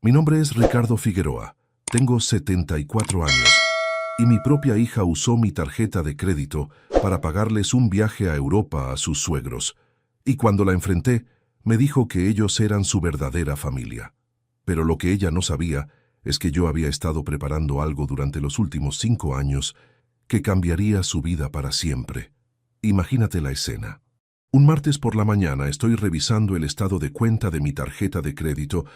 Mi nombre es Ricardo Figueroa. Tengo 74 años y mi propia hija usó mi tarjeta de crédito para pagarles un viaje a Europa a sus suegros. Y cuando la enfrenté, me dijo que ellos eran su verdadera familia. Pero lo que ella no sabía es que yo había estado preparando algo durante los últimos 5 años que cambiaría su vida para siempre. Imagínate la escena. Un martes por la mañana estoy revisando el estado de cuenta de mi tarjeta de crédito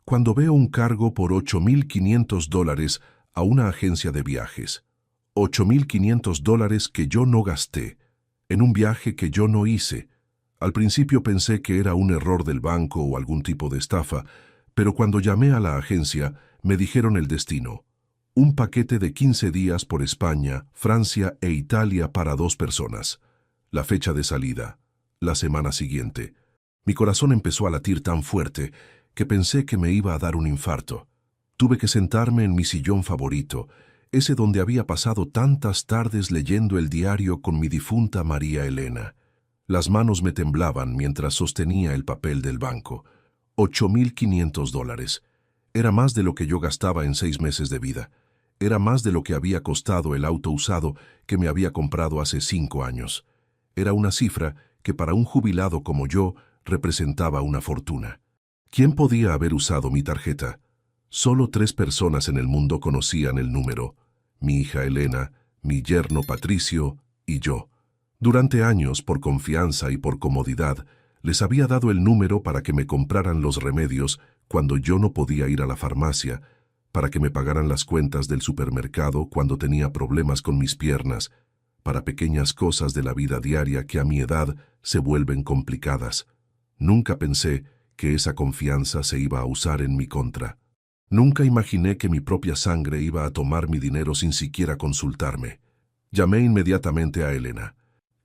cuando veo un cargo por $8,500 a una agencia de viajes. $8,500 que yo no gasté, en un viaje que yo no hice. Al principio pensé que era un error del banco o algún tipo de estafa, pero cuando llamé a la agencia, me dijeron el destino. Un paquete de 15 días por España, Francia e Italia para 2 personas. La fecha de salida, la semana siguiente. Mi corazón empezó a latir tan fuerte que pensé que me iba a dar un infarto. Tuve que sentarme en mi sillón favorito, ese donde había pasado tantas tardes leyendo el diario con mi difunta María Elena. Las manos me temblaban mientras sostenía el papel del banco. $8,500. Era más de lo que yo gastaba en 6 meses de vida. Era más de lo que había costado el auto usado que me había comprado hace 5 años. Era una cifra que para un jubilado como yo representaba una fortuna. ¿Quién podía haber usado mi tarjeta? Solo 3 personas en el mundo conocían el número: mi hija Elena, mi yerno Patricio y yo. Durante años, por confianza y por comodidad, les había dado el número para que me compraran los remedios cuando yo no podía ir a la farmacia, para que me pagaran las cuentas del supermercado cuando tenía problemas con mis piernas, para pequeñas cosas de la vida diaria que a mi edad se vuelven complicadas. Nunca pensé que esa confianza se iba a usar en mi contra. Nunca imaginé que mi propia sangre iba a tomar mi dinero sin siquiera consultarme. Llamé inmediatamente a Elena.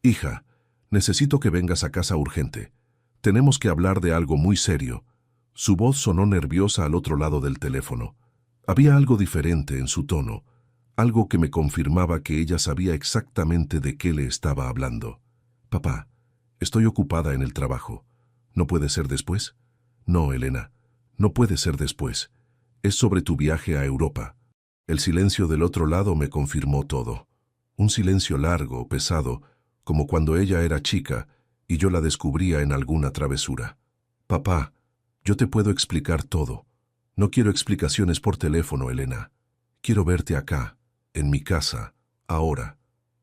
«Hija, necesito que vengas a casa urgente. Tenemos que hablar de algo muy serio». Su voz sonó nerviosa al otro lado del teléfono. Había algo diferente en su tono, algo que me confirmaba que ella sabía exactamente de qué le estaba hablando. «Papá, estoy ocupada en el trabajo. ¿No puede ser después?» «No, Elena, no puede ser después. Es sobre tu viaje a Europa». El silencio del otro lado me confirmó todo. Un silencio largo, pesado, como cuando ella era chica y yo la descubría en alguna travesura. «Papá, yo te puedo explicar todo. No quiero explicaciones por teléfono, Elena. Quiero verte acá, en mi casa, ahora».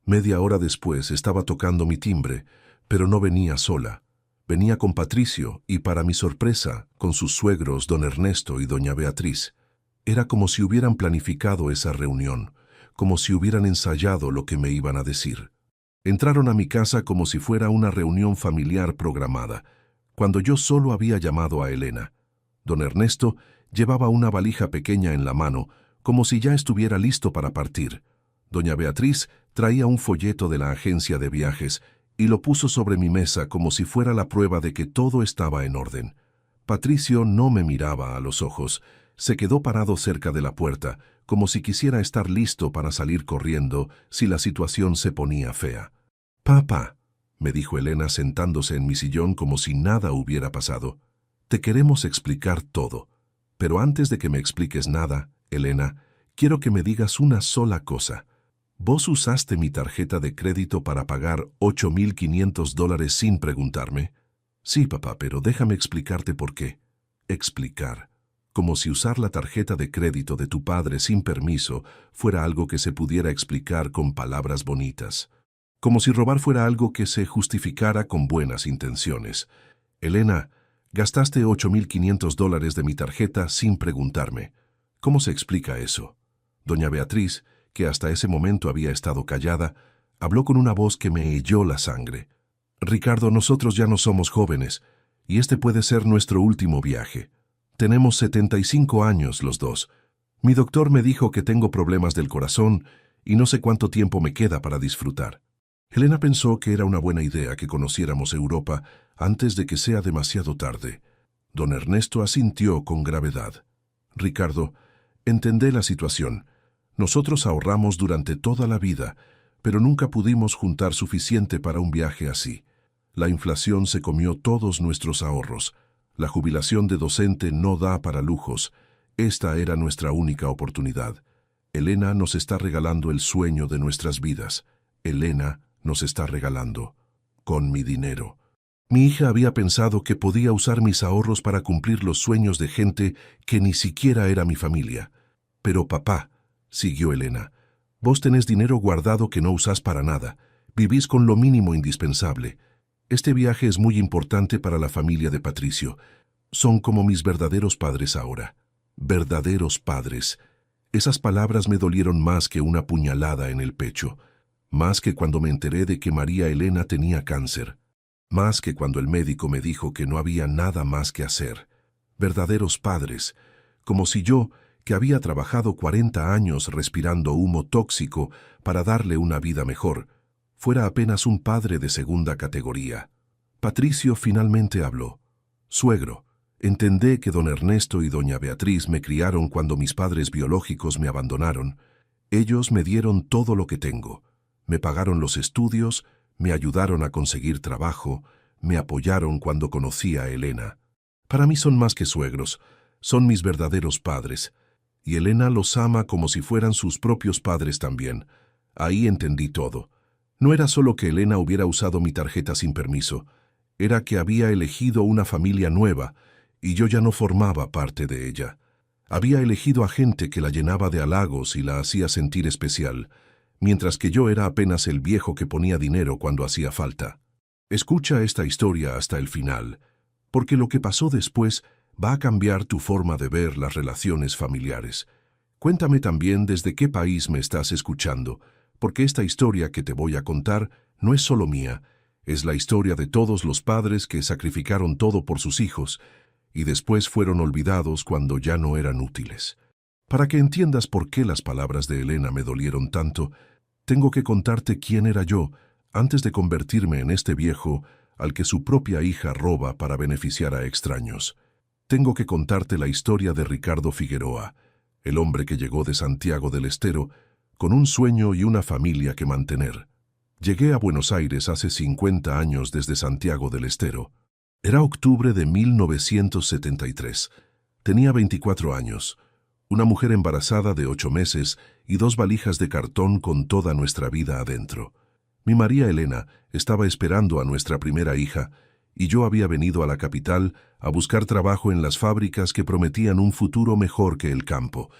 Media hora después estaba tocando mi timbre, pero no venía sola. Venía con Patricio y, para mi sorpresa, con sus suegros, don Ernesto y doña Beatriz. Era como si hubieran planificado esa reunión, como si hubieran ensayado lo que me iban a decir. Entraron a mi casa como si fuera una reunión familiar programada, cuando yo solo había llamado a Elena. Don Ernesto llevaba una valija pequeña en la mano, como si ya estuviera listo para partir. Doña Beatriz traía un folleto de la agencia de viajes y lo puso sobre mi mesa como si fuera la prueba de que todo estaba en orden. Patricio no me miraba a los ojos. Se quedó parado cerca de la puerta, como si quisiera estar listo para salir corriendo si la situación se ponía fea. «Papá», me dijo Elena sentándose en mi sillón como si nada hubiera pasado, «te queremos explicar todo. Pero antes de que me expliques nada, Elena, quiero que me digas una sola cosa. ¿Vos usaste mi tarjeta de crédito para pagar $8,500 sin preguntarme?» «Sí, papá, pero déjame explicarte por qué». Explicar. Como si usar la tarjeta de crédito de tu padre sin permiso fuera algo que se pudiera explicar con palabras bonitas. Como si robar fuera algo que se justificara con buenas intenciones. «Elena, gastaste $8,500 de mi tarjeta sin preguntarme. ¿Cómo se explica eso?» Doña Beatriz, que hasta ese momento había estado callada, habló con una voz que me heló la sangre. «Ricardo, nosotros ya no somos jóvenes, y este puede ser nuestro último viaje. Tenemos 75 años los dos. Mi doctor me dijo que tengo problemas del corazón y no sé cuánto tiempo me queda para disfrutar». Elena pensó que era una buena idea que conociéramos Europa antes de que sea demasiado tarde. Don Ernesto asintió con gravedad. «Ricardo, entendé la situación. Nosotros ahorramos durante toda la vida, pero nunca pudimos juntar suficiente para un viaje así. La inflación se comió todos nuestros ahorros. La jubilación de docente no da para lujos, Esta era nuestra única oportunidad. Elena nos está regalando el sueño de nuestras vidas. Elena nos está regalando. Con mi dinero. Mi hija había pensado que podía usar mis ahorros para cumplir los sueños de gente que ni siquiera era mi familia. Pero papá, siguió Elena, vos tenés dinero guardado que no usás para nada. Vivís con lo mínimo indispensable. Este viaje es muy importante para la familia de Patricio. Son como mis verdaderos padres ahora. Verdaderos padres. Esas palabras me dolieron más que una puñalada en el pecho. Más que cuando me enteré de que María Elena tenía cáncer. Más que cuando el médico me dijo que no había nada más que hacer. Verdaderos padres. Como si yo, que había trabajado 40 años respirando humo tóxico para darle una vida mejor, fuera apenas un padre de segunda categoría. Patricio finalmente habló. Suegro, entendé que don Ernesto y doña Beatriz me criaron cuando mis padres biológicos me abandonaron. Ellos me dieron todo lo que tengo. Me pagaron los estudios, me ayudaron a conseguir trabajo, me apoyaron cuando conocí a Elena. Para mí son más que suegros, son mis verdaderos padres. Y Elena los ama como si fueran sus propios padres también. Ahí entendí todo. No era solo que Elena hubiera usado mi tarjeta sin permiso, era que había elegido una familia nueva y yo ya no formaba parte de ella. Había elegido a gente que la llenaba de halagos y la hacía sentir especial, mientras que yo era apenas el viejo que ponía dinero cuando hacía falta. Escucha esta historia hasta el final, porque lo que pasó después va a cambiar tu forma de ver las relaciones familiares. Cuéntame también desde qué país me estás escuchando, porque esta historia que te voy a contar no es solo mía, es la historia de todos los padres que sacrificaron todo por sus hijos y después fueron olvidados cuando ya no eran útiles. Para que entiendas por qué las palabras de Elena me dolieron tanto, tengo que contarte quién era yo antes de convertirme en este viejo al que su propia hija roba para beneficiar a extraños. Tengo que contarte la historia de Ricardo Figueroa, el hombre que llegó de Santiago del Estero con un sueño y una familia que mantener. Llegué a Buenos Aires hace 50 años desde Santiago del Estero. Era octubre de 1973. Tenía 24 años. Una mujer embarazada de 8 meses y 2 valijas de cartón con toda nuestra vida adentro. Mi María Elena estaba esperando a nuestra primera hija y yo había venido a la capital a buscar trabajo en las fábricas que prometían un futuro mejor que el campo.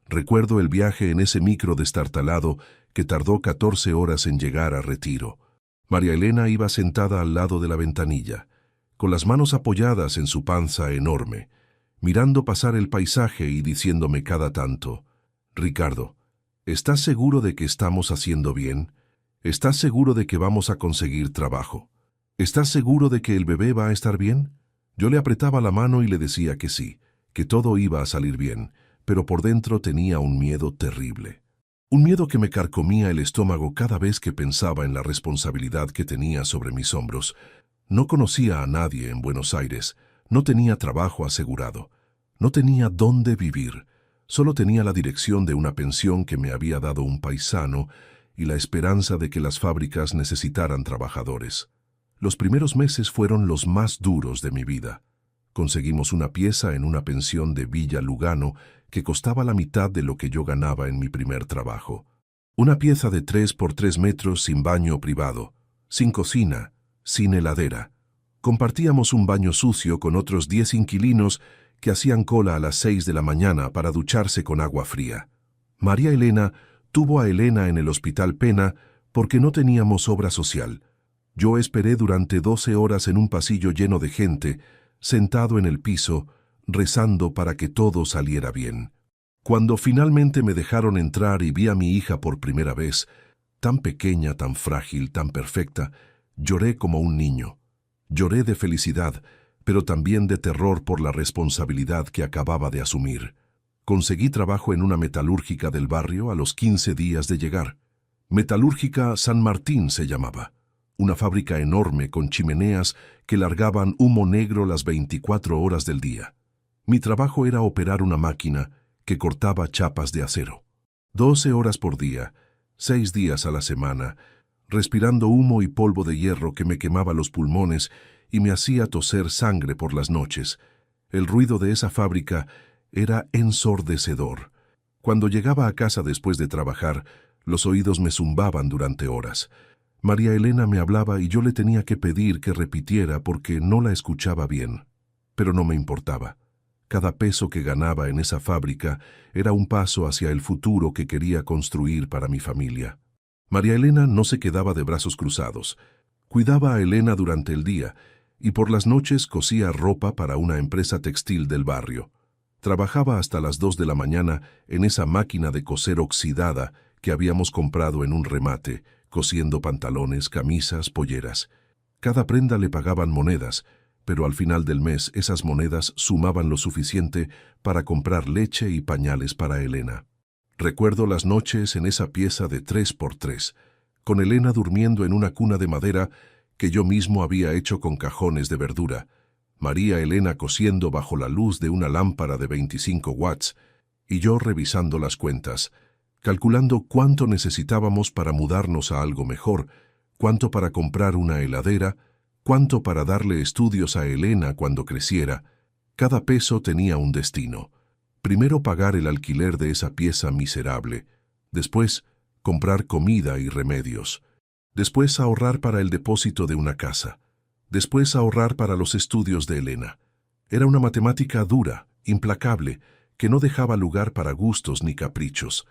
Recuerdo el viaje en ese micro destartalado que tardó 14 horas en llegar a Retiro. María Elena iba sentada al lado de la ventanilla, con las manos apoyadas en su panza enorme, mirando pasar el paisaje y diciéndome cada tanto, «Ricardo, ¿estás seguro de que estamos haciendo bien? ¿Estás seguro de que vamos a conseguir trabajo? ¿Estás seguro de que el bebé va a estar bien?» Yo le apretaba la mano y le decía que sí, que todo iba a salir bien, pero por dentro tenía un miedo terrible. Un miedo que me carcomía el estómago cada vez que pensaba en la responsabilidad que tenía sobre mis hombros. No conocía a nadie en Buenos Aires, no tenía trabajo asegurado, no tenía dónde vivir, solo tenía la dirección de una pensión que me había dado un paisano y la esperanza de que las fábricas necesitaran trabajadores. Los primeros meses fueron los más duros de mi vida. Conseguimos una pieza en una pensión de Villa Lugano que costaba la mitad de lo que yo ganaba en mi primer trabajo. Una pieza de 3 por 3 metros sin baño privado, sin cocina, sin heladera. Compartíamos un baño sucio con otros 10 inquilinos que hacían cola a las 6 de la mañana para ducharse con agua fría. María Elena tuvo a Elena en el Hospital Pena porque no teníamos obra social. Yo esperé durante 12 horas en un pasillo lleno de gente, sentado en el piso, rezando para que todo saliera bien. Cuando finalmente me dejaron entrar y vi a mi hija por primera vez, tan pequeña, tan frágil, tan perfecta, lloré como un niño. Lloré de felicidad, pero también de terror por la responsabilidad que acababa de asumir. Conseguí trabajo en una metalúrgica del barrio a los 15 días de llegar. Metalúrgica San Martín se llamaba. Una fábrica enorme con chimeneas que largaban humo negro las 24 horas del día. Mi trabajo era operar una máquina que cortaba chapas de acero. 12 horas por día, 6 días a la semana, respirando humo y polvo de hierro que me quemaba los pulmones y me hacía toser sangre por las noches. El ruido de esa fábrica Era ensordecedor. Cuando llegaba a casa después de trabajar, los oídos me zumbaban durante horas. María Elena me hablaba y yo le tenía que pedir que repitiera porque no la escuchaba bien. Pero no me importaba. Cada peso que ganaba en esa fábrica era un paso hacia el futuro que quería construir para mi familia. María Elena no se quedaba de brazos cruzados. Cuidaba a Elena durante el día y por las noches cosía ropa para una empresa textil del barrio. Trabajaba hasta las 2 de la mañana en esa máquina de coser oxidada que habíamos comprado en un remate, cosiendo pantalones, camisas, polleras. Cada prenda le pagaban monedas, pero al final del mes esas monedas sumaban lo suficiente para comprar leche y pañales para Elena. Recuerdo las noches en esa pieza de 3x3, con Elena durmiendo en una cuna de madera que yo mismo había hecho con cajones de verdura, María Elena cosiendo bajo la luz de una lámpara de 25 watts, y yo revisando las cuentas, calculando cuánto necesitábamos para mudarnos a algo mejor, cuánto para comprar una heladera, cuánto para darle estudios a Elena cuando creciera. Cada peso tenía un destino. Primero pagar el alquiler de esa pieza miserable, después comprar comida y remedios, después ahorrar para el depósito de una casa, después ahorrar para los estudios de Elena. Era una matemática dura, implacable, que no dejaba lugar para gustos ni caprichos.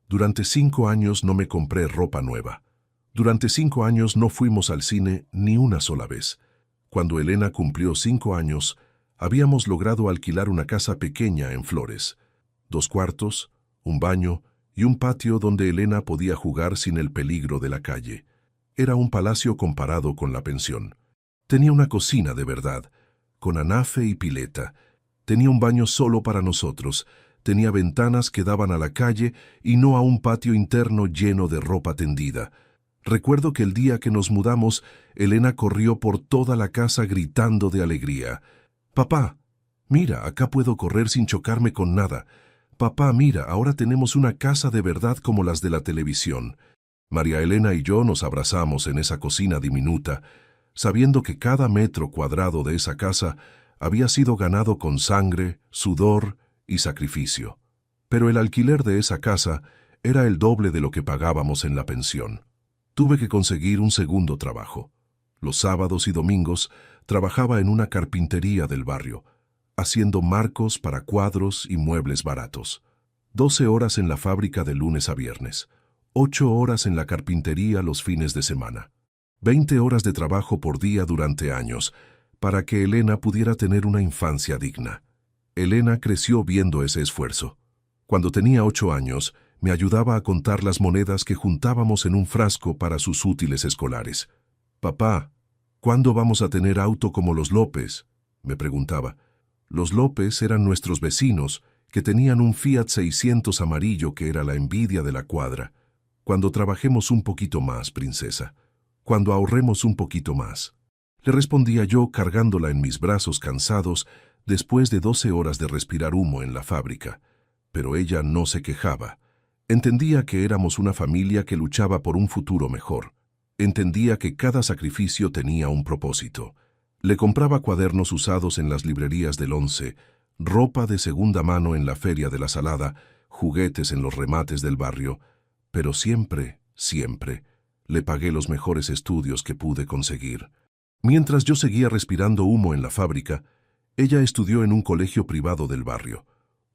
Durante 5 años no me compré ropa nueva. Durante 5 años no fuimos al cine ni una sola vez. Cuando Elena cumplió 5 años, habíamos logrado alquilar una casa pequeña en Flores. 2 cuartos, un baño y un patio donde Elena podía jugar sin el peligro de la calle. Era un palacio comparado con la pensión. Tenía una cocina de verdad, con anafe y pileta. Tenía un baño solo para nosotros. Tenía ventanas que daban a la calle y no a un patio interno lleno de ropa tendida. Recuerdo que el día que nos mudamos, Elena corrió por toda la casa gritando de alegría. «Papá, mira, acá puedo correr sin chocarme con nada. Papá, mira, ahora tenemos una casa de verdad como las de la televisión». María Elena y yo nos abrazamos en esa cocina diminuta, sabiendo que cada metro cuadrado de esa casa había sido ganado con sangre, sudor y sacrificio. Pero el alquiler de esa casa era el doble de lo que pagábamos en la pensión. Tuve que conseguir un segundo trabajo. Los sábados y domingos trabajaba en una carpintería del barrio, haciendo marcos para cuadros y muebles baratos. 12 horas en la fábrica de lunes a viernes, 8 horas en la carpintería los fines de semana. 20 horas de trabajo por día durante años, para que Elena pudiera tener una infancia digna. Elena creció viendo ese esfuerzo. Cuando tenía 8 años, me ayudaba a contar las monedas que juntábamos en un frasco para sus útiles escolares. «Papá, ¿cuándo vamos a tener auto como los López?», me preguntaba. Los López eran nuestros vecinos, que tenían un Fiat 600 amarillo que era la envidia de la cuadra. «Cuando trabajemos un poquito más, princesa. Cuando ahorremos un poquito más», le respondía yo cargándola en mis brazos cansados después de 12 horas de respirar humo en la fábrica. Pero ella no se quejaba. Entendía que éramos una familia que luchaba por un futuro mejor. Entendía que cada sacrificio tenía un propósito. Le compraba cuadernos usados en las librerías del Once, ropa de segunda mano en la feria de la Salada, juguetes en los remates del barrio, pero siempre, siempre, le pagué los mejores estudios que pude conseguir. Mientras yo seguía respirando humo en la fábrica, ella estudió en un colegio privado del barrio.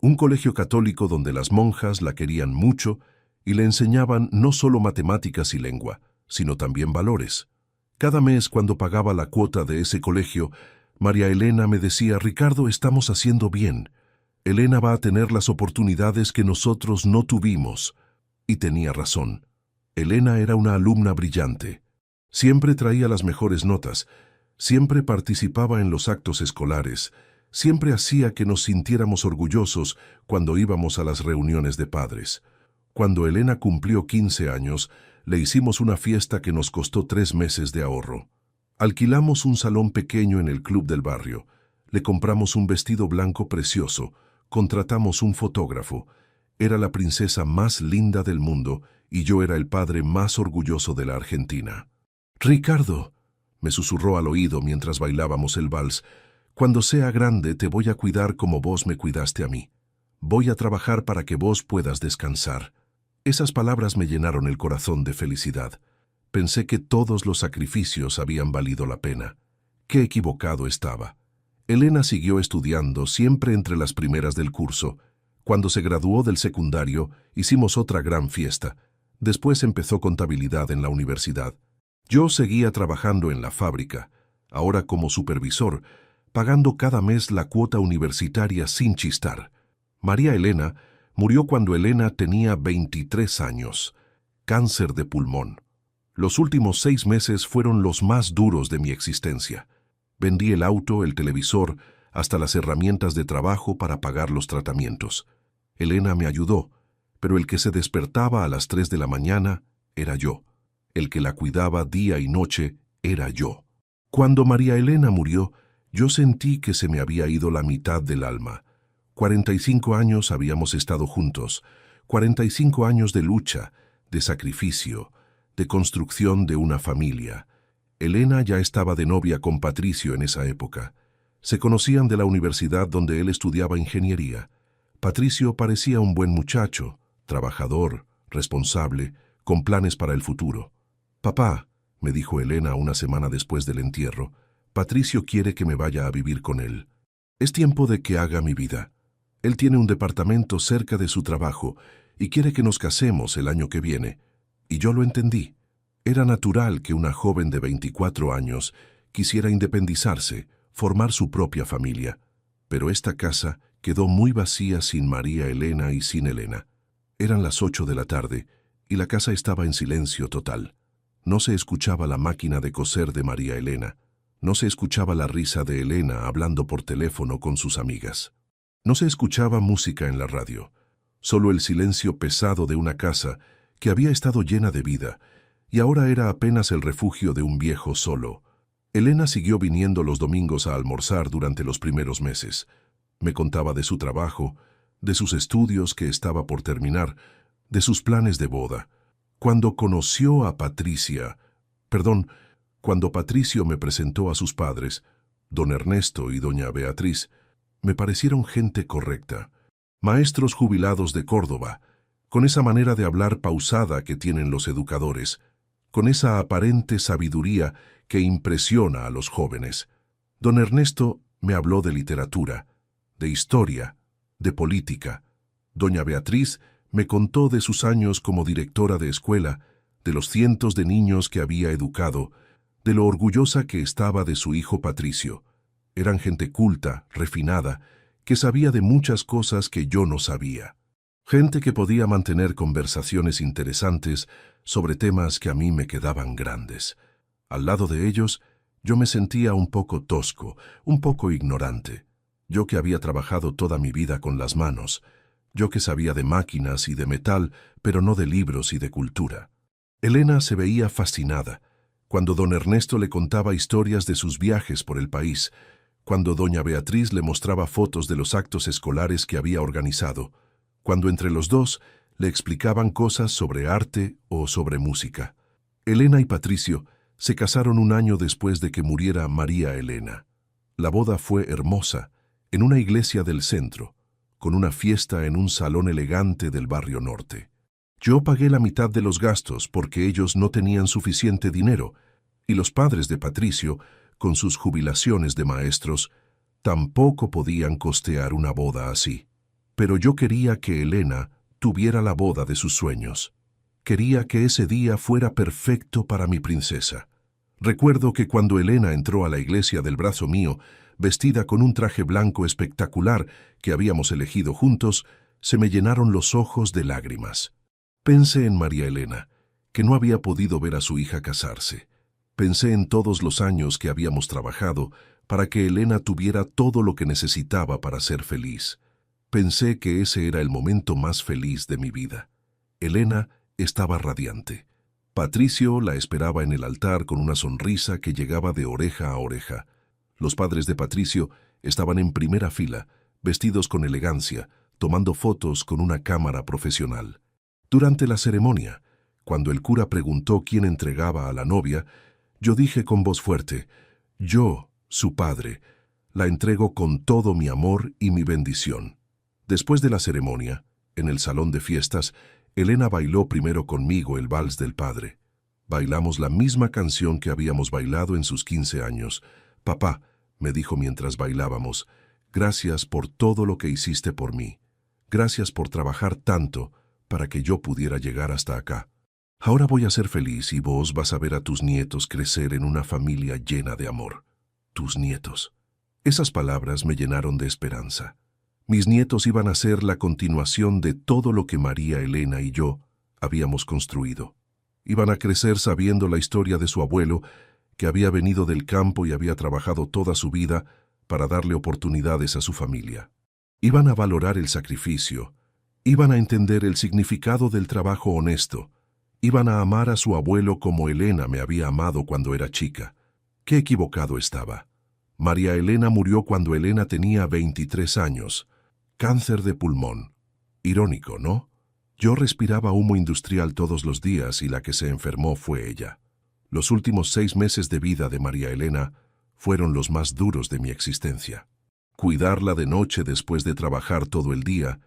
Un colegio católico donde las monjas la querían mucho y le enseñaban no solo matemáticas y lengua, sino también valores. Cada mes, cuando pagaba la cuota de ese colegio, María Elena me decía: «Ricardo, estamos haciendo bien. Elena va a tener las oportunidades que nosotros no tuvimos». Y tenía razón. Elena era una alumna brillante. Siempre traía las mejores notas, siempre participaba en los actos escolares, siempre hacía que nos sintiéramos orgullosos cuando íbamos a las reuniones de padres. Cuando Elena cumplió 15 años, le hicimos una fiesta que nos costó 3 meses de ahorro. Alquilamos un salón pequeño en el club del barrio, le compramos un vestido blanco precioso, contratamos un fotógrafo. Era la princesa más linda del mundo y yo era el padre más orgulloso de la Argentina. «Ricardo», me susurró al oído mientras bailábamos el vals, «cuando sea grande te voy a cuidar como vos me cuidaste a mí». voy a trabajar para que vos puedas descansar. Esas palabras me llenaron el corazón de felicidad. Pensé que todos los sacrificios habían valido la pena. Qué equivocado estaba. Elena siguió estudiando siempre entre las primeras del curso. Cuando se graduó del secundario, hicimos otra gran fiesta. Después empezó contabilidad en la universidad. Yo seguía trabajando en la fábrica, ahora como supervisor, pagando cada mes la cuota universitaria sin chistar. María Elena murió cuando Elena tenía 23 años. Cáncer de pulmón. Los últimos 6 meses fueron los más duros de mi existencia. Vendí el auto, el televisor, hasta las herramientas de trabajo para pagar los tratamientos. Elena me ayudó, pero el que se despertaba a las 3 de la mañana era yo. El que la cuidaba día y noche era yo. Cuando María Elena murió, yo sentí que se me había ido la mitad del alma. 45 años habíamos estado juntos, 45 años de lucha, de sacrificio, de construcción de una familia. Elena ya estaba de novia con Patricio en esa época. Se conocían de la universidad donde él estudiaba ingeniería. Patricio parecía un buen muchacho, trabajador, responsable, con planes para el futuro. «Papá», me dijo Elena una semana después del entierro, «Patricio quiere que me vaya a vivir con él. Es tiempo de que haga mi vida. Él tiene un departamento cerca de su trabajo y quiere que nos casemos el año que viene». Y yo lo entendí. Era natural que una joven de 24 años quisiera independizarse, formar su propia familia. Pero esta casa quedó muy vacía sin María Elena y sin Elena. Eran las 8 de la tarde y la casa estaba en silencio total. No se escuchaba la máquina de coser de María Elena. No se escuchaba la risa de Elena hablando por teléfono con sus amigas. No se escuchaba música en la radio. Solo el silencio pesado de una casa que había estado llena de vida y ahora era apenas el refugio de un viejo solo. Elena siguió viniendo los domingos a almorzar durante los primeros meses. Me contaba de su trabajo, de sus estudios que estaba por terminar, de sus planes de boda. Cuando Patricio me presentó a sus padres, don Ernesto y doña Beatriz, me parecieron gente correcta, maestros jubilados de Córdoba, con esa manera de hablar pausada que tienen los educadores, con esa aparente sabiduría que impresiona a los jóvenes. Don Ernesto me habló de literatura, de historia, de política. Doña Beatriz me contó de sus años como directora de escuela, de los cientos de niños que había educado, de lo orgullosa que estaba de su hijo Patricio. Eran gente culta, refinada, que sabía de muchas cosas que yo no sabía. Gente que podía mantener conversaciones interesantes sobre temas que a mí me quedaban grandes. Al lado de ellos, yo me sentía un poco tosco, un poco ignorante. Yo que había trabajado toda mi vida con las manos, yo que sabía de máquinas y de metal, pero no de libros y de cultura. Elena se veía fascinada cuando don Ernesto le contaba historias de sus viajes por el país, cuando doña Beatriz le mostraba fotos de los actos escolares que había organizado, cuando entre los dos le explicaban cosas sobre arte o sobre música. Elena y Patricio se casaron un año después de que muriera María Elena. La boda fue hermosa, en una iglesia del centro, con una fiesta en un salón elegante del barrio norte. Yo pagué la mitad de los gastos porque ellos no tenían suficiente dinero, y los padres de Patricio, con sus jubilaciones de maestros, tampoco podían costear una boda así. Pero yo quería que Elena tuviera la boda de sus sueños. Quería que ese día fuera perfecto para mi princesa. Recuerdo que cuando Elena entró a la iglesia del brazo mío, vestida con un traje blanco espectacular que habíamos elegido juntos, se me llenaron los ojos de lágrimas. Pensé en María Elena, que no había podido ver a su hija casarse. Pensé en todos los años que habíamos trabajado para que Elena tuviera todo lo que necesitaba para ser feliz. Pensé que ese era el momento más feliz de mi vida. Elena estaba radiante. Patricio la esperaba en el altar con una sonrisa que llegaba de oreja a oreja. Los padres de Patricio estaban en primera fila, vestidos con elegancia, tomando fotos con una cámara profesional. Durante la ceremonia, cuando el cura preguntó quién entregaba a la novia, yo dije con voz fuerte: «Yo, su padre, la entrego con todo mi amor y mi bendición». Después de la ceremonia, en el salón de fiestas, Elena bailó primero conmigo el vals del padre. Bailamos la misma canción que habíamos bailado en sus 15 años. «Papá», me dijo mientras bailábamos, «gracias por todo lo que hiciste por mí. Gracias por trabajar tanto para que yo pudiera llegar hasta acá. Ahora voy a ser feliz y vos vas a ver a tus nietos crecer en una familia llena de amor. Tus nietos». Esas palabras me llenaron de esperanza. Mis nietos iban a ser la continuación de todo lo que María Elena y yo habíamos construido. Iban a crecer sabiendo la historia de su abuelo, que había venido del campo y había trabajado toda su vida para darle oportunidades a su familia. Iban a valorar el sacrificio, iban a entender el significado del trabajo honesto, iban a amar a su abuelo como Elena me había amado cuando era chica. Qué equivocado estaba. María Elena murió cuando Elena tenía 23 años. Cáncer de pulmón. Irónico, ¿no? Yo respiraba humo industrial todos los días y la que se enfermó fue ella. Los últimos 6 meses de vida de María Elena fueron los más duros de mi existencia. Cuidarla de noche después de trabajar todo el día,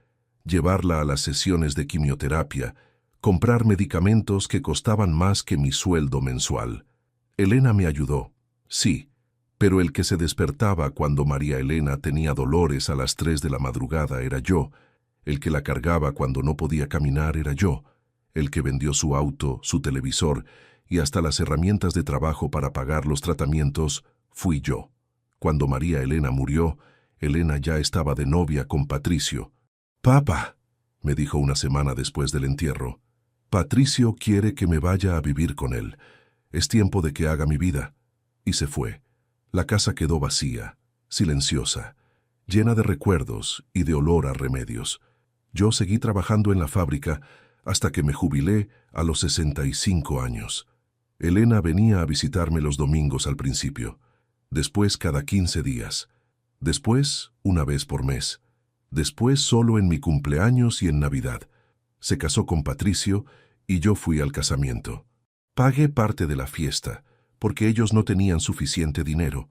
llevarla a las sesiones de quimioterapia, comprar medicamentos que costaban más que mi sueldo mensual. Elena me ayudó, sí, pero el que se despertaba cuando María Elena tenía dolores a las 3 de la madrugada era yo. El que la cargaba cuando no podía caminar era yo. El que vendió su auto, su televisor y hasta las herramientas de trabajo para pagar los tratamientos fui yo. Cuando María Elena murió, Elena ya estaba de novia con Patricio. «Papá», me dijo una semana después del entierro, «Patricio quiere que me vaya a vivir con él. Es tiempo de que haga mi vida». Y se fue. La casa quedó vacía, silenciosa, llena de recuerdos y de olor a remedios. Yo seguí trabajando en la fábrica hasta que me jubilé a los 65 años. Elena venía a visitarme los domingos al principio, después cada 15 días, después una vez por mes, después solo en mi cumpleaños y en Navidad. Se casó con Patricio y yo fui al casamiento. Pagué parte de la fiesta, porque ellos no tenían suficiente dinero.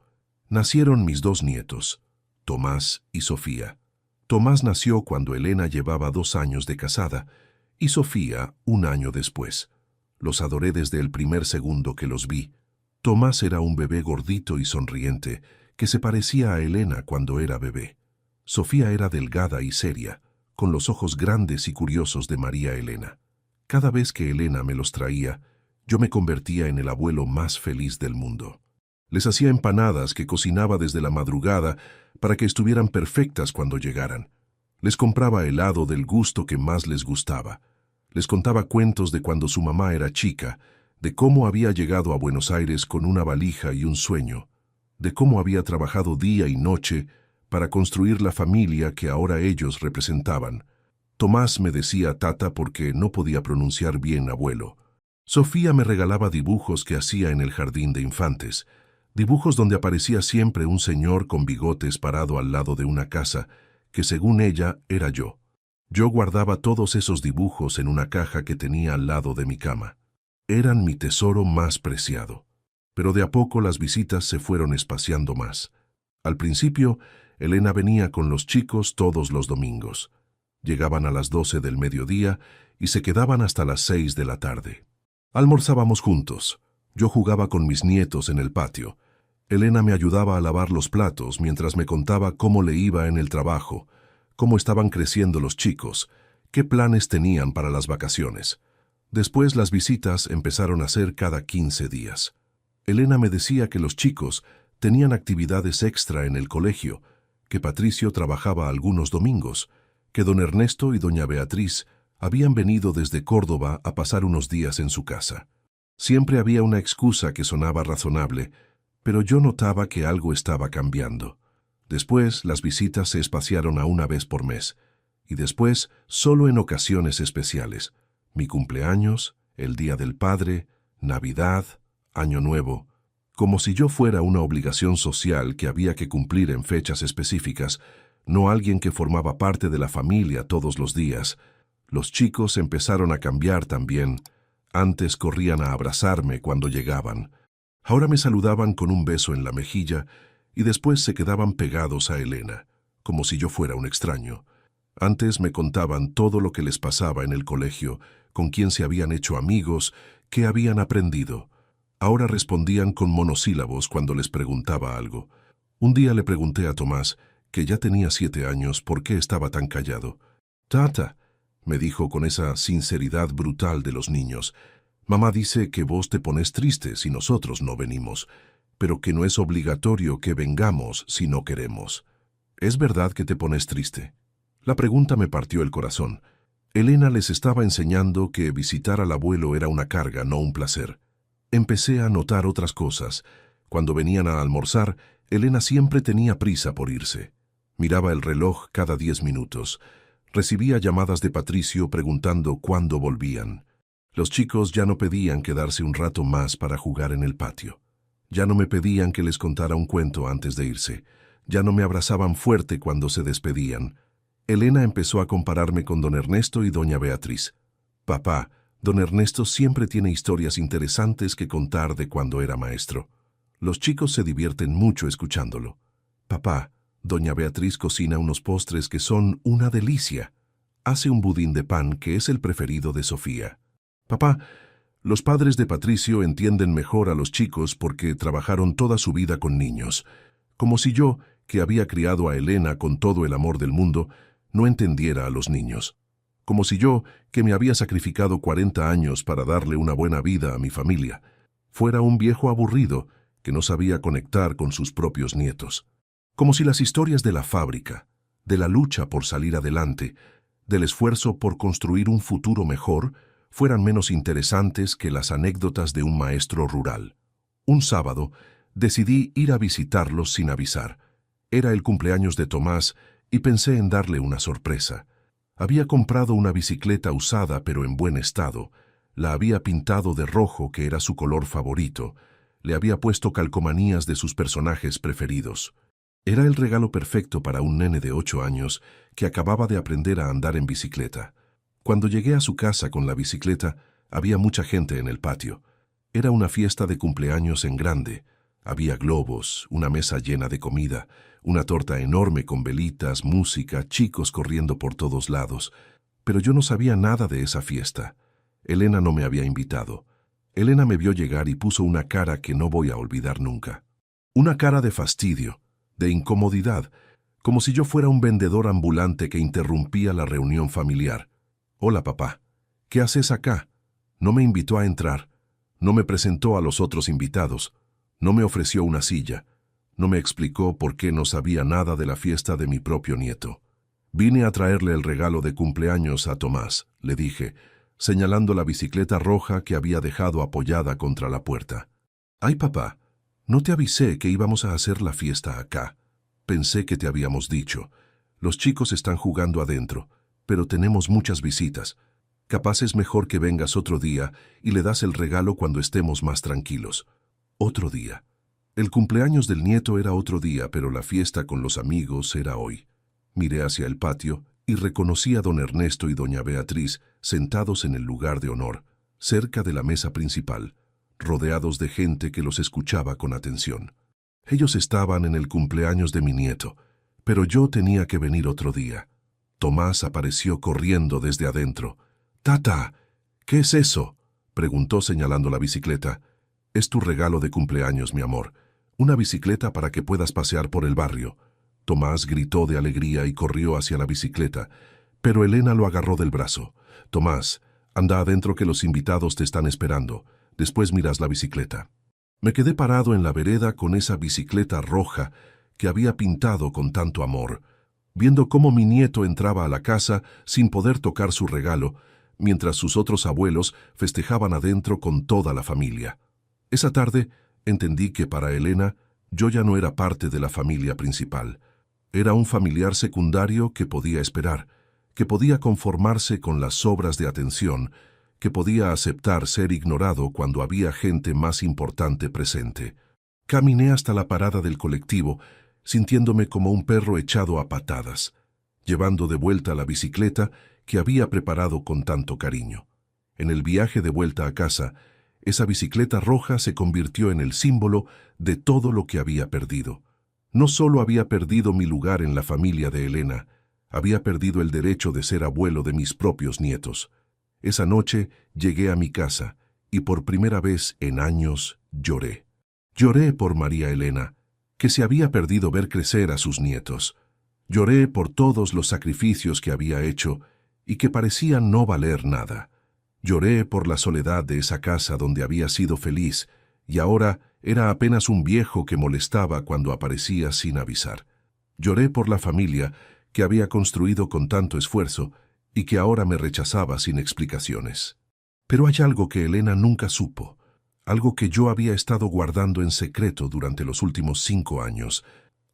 Nacieron mis 2 nietos, Tomás y Sofía. Tomás nació cuando Elena llevaba 2 años de casada y Sofía 1 año después. Los adoré desde el primer segundo que los vi. Tomás era un bebé gordito y sonriente que se parecía a Elena cuando era bebé. Sofía era delgada y seria, con los ojos grandes y curiosos de María Elena. Cada vez que Elena me los traía, yo me convertía en el abuelo más feliz del mundo. Les hacía empanadas que cocinaba desde la madrugada para que estuvieran perfectas cuando llegaran. Les compraba helado del gusto que más les gustaba. Les contaba cuentos de cuando su mamá era chica, de cómo había llegado a Buenos Aires con una valija y un sueño, de cómo había trabajado día y noche para construir la familia que ahora ellos representaban. Tomás me decía tata porque no podía pronunciar bien abuelo. Sofía me regalaba dibujos que hacía en el jardín de infantes, dibujos donde aparecía siempre un señor con bigotes parado al lado de una casa, que según ella era yo. Yo guardaba todos esos dibujos en una caja que tenía al lado de mi cama. Eran mi tesoro más preciado. Pero de a poco las visitas se fueron espaciando más. Al principio, Elena venía con los chicos todos los domingos. Llegaban a las 12 del mediodía y se quedaban hasta las 6 de la tarde. Almorzábamos juntos. Yo jugaba con mis nietos en el patio. Elena me ayudaba a lavar los platos mientras me contaba cómo le iba en el trabajo, cómo estaban creciendo los chicos, qué planes tenían para las vacaciones. Después las visitas empezaron a ser cada 15 días. Elena me decía que los chicos tenían actividades extra en el colegio, que Patricio trabajaba algunos domingos, que don Ernesto y doña Beatriz habían venido desde Córdoba a pasar unos días en su casa. Siempre había una excusa que sonaba razonable, pero yo notaba que algo estaba cambiando. Después las visitas se espaciaron a una vez por mes, y después solo en ocasiones especiales. Mi cumpleaños, el Día del Padre, Navidad, Año Nuevo. Como si yo fuera una obligación social que había que cumplir en fechas específicas, no alguien que formaba parte de la familia todos los días. Los chicos empezaron a cambiar también. Antes corrían a abrazarme cuando llegaban. Ahora me saludaban con un beso en la mejilla y después se quedaban pegados a Elena, como si yo fuera un extraño. Antes me contaban todo lo que les pasaba en el colegio, con quién se habían hecho amigos, qué habían aprendido. Ahora respondían con monosílabos cuando les preguntaba algo. Un día le pregunté a Tomás, que ya tenía 7 años, por qué estaba tan callado. «Tata», me dijo con esa sinceridad brutal de los niños, «mamá dice que vos te pones triste si nosotros no venimos, pero que no es obligatorio que vengamos si no queremos. ¿Es verdad que te pones triste?» La pregunta me partió el corazón. Elena les estaba enseñando que visitar al abuelo era una carga, no un placer. Empecé a notar otras cosas. Cuando venían a almorzar, Elena siempre tenía prisa por irse. Miraba el reloj cada 10 minutos. Recibía llamadas de Patricio preguntando cuándo volvían. Los chicos ya no pedían quedarse un rato más para jugar en el patio. Ya no me pedían que les contara un cuento antes de irse. Ya no me abrazaban fuerte cuando se despedían. Elena empezó a compararme con don Ernesto y doña Beatriz. «Papá, don Ernesto siempre tiene historias interesantes que contar de cuando era maestro. Los chicos se divierten mucho escuchándolo. Papá, doña Beatriz cocina unos postres que son una delicia. Hace un budín de pan que es el preferido de Sofía. Papá, los padres de Patricio entienden mejor a los chicos porque trabajaron toda su vida con niños. Como si yo, que había criado a Elena con todo el amor del mundo, no entendiera a los niños. Como si yo, que me había sacrificado 40 años para darle una buena vida a mi familia, fuera un viejo aburrido que no sabía conectar con sus propios nietos. Como si las historias de la fábrica, de la lucha por salir adelante, del esfuerzo por construir un futuro mejor, fueran menos interesantes que las anécdotas de un maestro rural. Un sábado, decidí ir a visitarlos sin avisar. Era el cumpleaños de Tomás y pensé en darle una sorpresa. Había comprado una bicicleta usada pero en buen estado. La había pintado de rojo, que era su color favorito. Le había puesto calcomanías de sus personajes preferidos. Era el regalo perfecto para un nene de 8 años que acababa de aprender a andar en bicicleta. Cuando llegué a su casa con la bicicleta, había mucha gente en el patio. Era una fiesta de cumpleaños en grande. Había globos, una mesa llena de comida, una torta enorme con velitas, música, chicos corriendo por todos lados. Pero yo no sabía nada de esa fiesta. Elena no me había invitado. Elena me vio llegar y puso una cara que no voy a olvidar nunca. Una cara de fastidio, de incomodidad, como si yo fuera un vendedor ambulante que interrumpía la reunión familiar. «Hola, papá. ¿Qué haces acá?» No me invitó a entrar. No me presentó a los otros invitados. No me ofreció una silla. No me explicó por qué no sabía nada de la fiesta de mi propio nieto. «Vine a traerle el regalo de cumpleaños a Tomás», le dije, señalando la bicicleta roja que había dejado apoyada contra la puerta. «Ay, papá, no te avisé que íbamos a hacer la fiesta acá. Pensé que te habíamos dicho. Los chicos están jugando adentro, pero tenemos muchas visitas. Capaz es mejor que vengas otro día y le das el regalo cuando estemos más tranquilos». Otro día. El cumpleaños del nieto era otro día, pero la fiesta con los amigos era hoy. Miré hacia el patio y reconocí a don Ernesto y doña Beatriz sentados en el lugar de honor, cerca de la mesa principal, rodeados de gente que los escuchaba con atención. Ellos estaban en el cumpleaños de mi nieto, pero yo tenía que venir otro día. Tomás apareció corriendo desde adentro. «Tata, ¿qué es eso?», preguntó señalando la bicicleta. «Es tu regalo de cumpleaños, mi amor. Una bicicleta para que puedas pasear por el barrio». Tomás gritó de alegría y corrió hacia la bicicleta, pero Elena lo agarró del brazo. «Tomás, anda adentro que los invitados te están esperando. Después miras la bicicleta». Me quedé parado en la vereda con esa bicicleta roja que había pintado con tanto amor, viendo cómo mi nieto entraba a la casa sin poder tocar su regalo, mientras sus otros abuelos festejaban adentro con toda la familia. Esa tarde entendí que para Elena yo ya no era parte de la familia principal. Era un familiar secundario que podía esperar, que podía conformarse con las sobras de atención, que podía aceptar ser ignorado cuando había gente más importante presente. Caminé hasta la parada del colectivo, sintiéndome como un perro echado a patadas, llevando de vuelta la bicicleta que había preparado con tanto cariño. En el viaje de vuelta a casa, esa bicicleta roja se convirtió en el símbolo de todo lo que había perdido. No solo había perdido mi lugar en la familia de Elena, Había perdido el derecho de ser abuelo de mis propios nietos. Esa noche llegué a mi casa y por primera vez en años lloré. Lloré por María Elena, que se había perdido ver crecer a sus nietos. Lloré por todos los sacrificios que había hecho y que parecían no valer nada. Lloré por la soledad de esa casa donde había sido feliz y ahora era apenas un viejo que molestaba cuando aparecía sin avisar. Lloré por la familia que había construido con tanto esfuerzo y que ahora me rechazaba sin explicaciones. Pero hay algo que Elena nunca supo, algo que yo había estado guardando en secreto durante los últimos 5 años,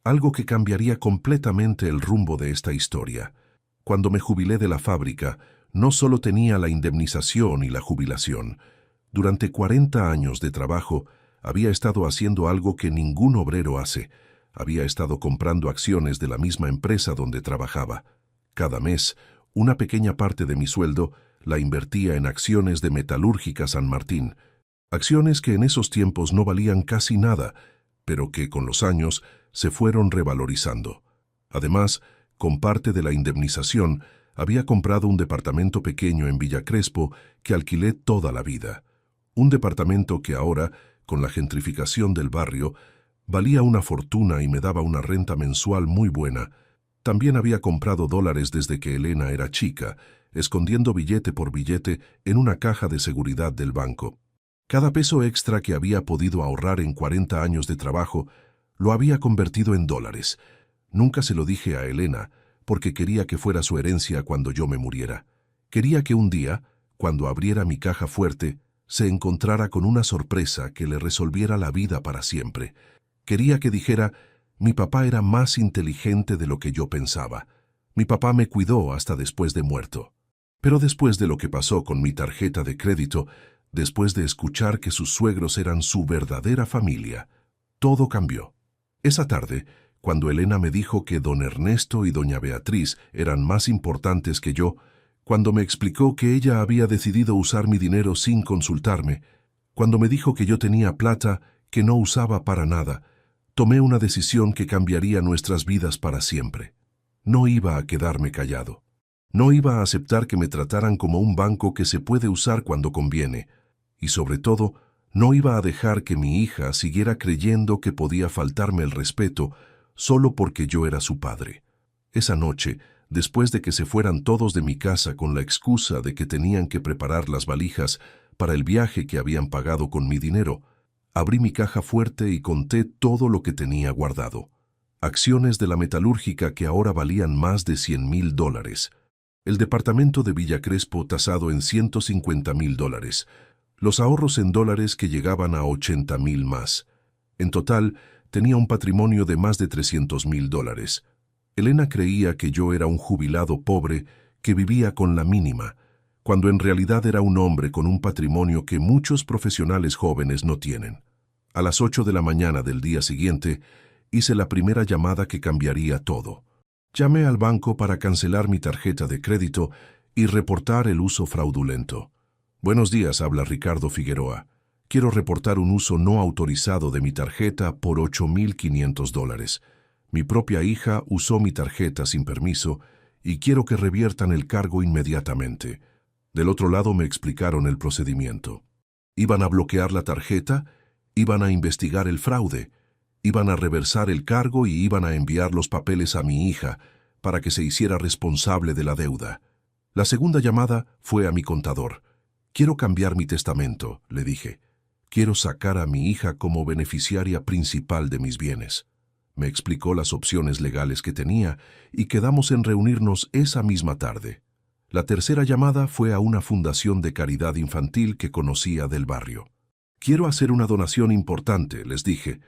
algo que cambiaría completamente el rumbo de esta historia. Cuando me jubilé de la fábrica, no solo tenía la indemnización y la jubilación. Durante 40 años de trabajo, había estado haciendo algo que ningún obrero hace. Había estado comprando acciones de la misma empresa donde trabajaba. Cada mes, una pequeña parte de mi sueldo la invertía en acciones de Metalúrgica San Martín. Acciones que en esos tiempos no valían casi nada, pero que con los años se fueron revalorizando. Además, con parte de la indemnización, había comprado un departamento pequeño en Villa Crespo que alquilé toda la vida. Un departamento que ahora, con la gentrificación del barrio, valía una fortuna y me daba una renta mensual muy buena. También había comprado dólares desde que Elena era chica, escondiendo billete por billete en una caja de seguridad del banco. Cada peso extra que había podido ahorrar en 40 años de trabajo, lo había convertido en dólares. Nunca se lo dije a Elena, porque quería que fuera su herencia cuando yo me muriera. Quería que un día, cuando abriera mi caja fuerte, se encontrara con una sorpresa que le resolviera la vida para siempre. Quería que dijera, mi papá era más inteligente de lo que yo pensaba. Mi papá me cuidó hasta después de muerto. Pero después de lo que pasó con mi tarjeta de crédito, después de escuchar que sus suegros eran su verdadera familia, todo cambió. Esa tarde, cuando Elena me dijo que don Ernesto y doña Beatriz eran más importantes que yo, cuando me explicó que ella había decidido usar mi dinero sin consultarme, cuando me dijo que yo tenía plata que no usaba para nada, tomé una decisión que cambiaría nuestras vidas para siempre. No iba a quedarme callado. No iba a aceptar que me trataran como un banco que se puede usar cuando conviene. Y sobre todo, no iba a dejar que mi hija siguiera creyendo que podía faltarme el respeto solo porque yo era su padre. Esa noche, después de que se fueran todos de mi casa con la excusa de que tenían que preparar las valijas para el viaje que habían pagado con mi dinero, abrí mi caja fuerte y conté todo lo que tenía guardado. Acciones de la metalúrgica que ahora valían más de $100,000. El departamento de Villa Crespo tasado en $150,000. Los ahorros en dólares que llegaban a 80,000 más. En total, tenía un patrimonio de más de $300,000. Elena creía que yo era un jubilado pobre que vivía con la mínima, cuando en realidad era un hombre con un patrimonio que muchos profesionales jóvenes no tienen. A las 8 de la mañana del día siguiente, hice la primera llamada que cambiaría todo. Llamé al banco para cancelar mi tarjeta de crédito y reportar el uso fraudulento. Buenos días, habla Ricardo Figueroa. Quiero reportar un uso no autorizado de mi tarjeta por $8,500. Mi propia hija usó mi tarjeta sin permiso y quiero que reviertan el cargo inmediatamente. Del otro lado me explicaron el procedimiento. Iban a bloquear la tarjeta, iban a investigar el fraude, iban a reversar el cargo y iban a enviar los papeles a mi hija para que se hiciera responsable de la deuda. La segunda llamada fue a mi contador. Quiero cambiar mi testamento, le dije. Quiero sacar a mi hija como beneficiaria principal de mis bienes. Me explicó las opciones legales que tenía y quedamos en reunirnos esa misma tarde. La tercera llamada fue a una fundación de caridad infantil que conocía del barrio. Quiero hacer una donación importante, les dije,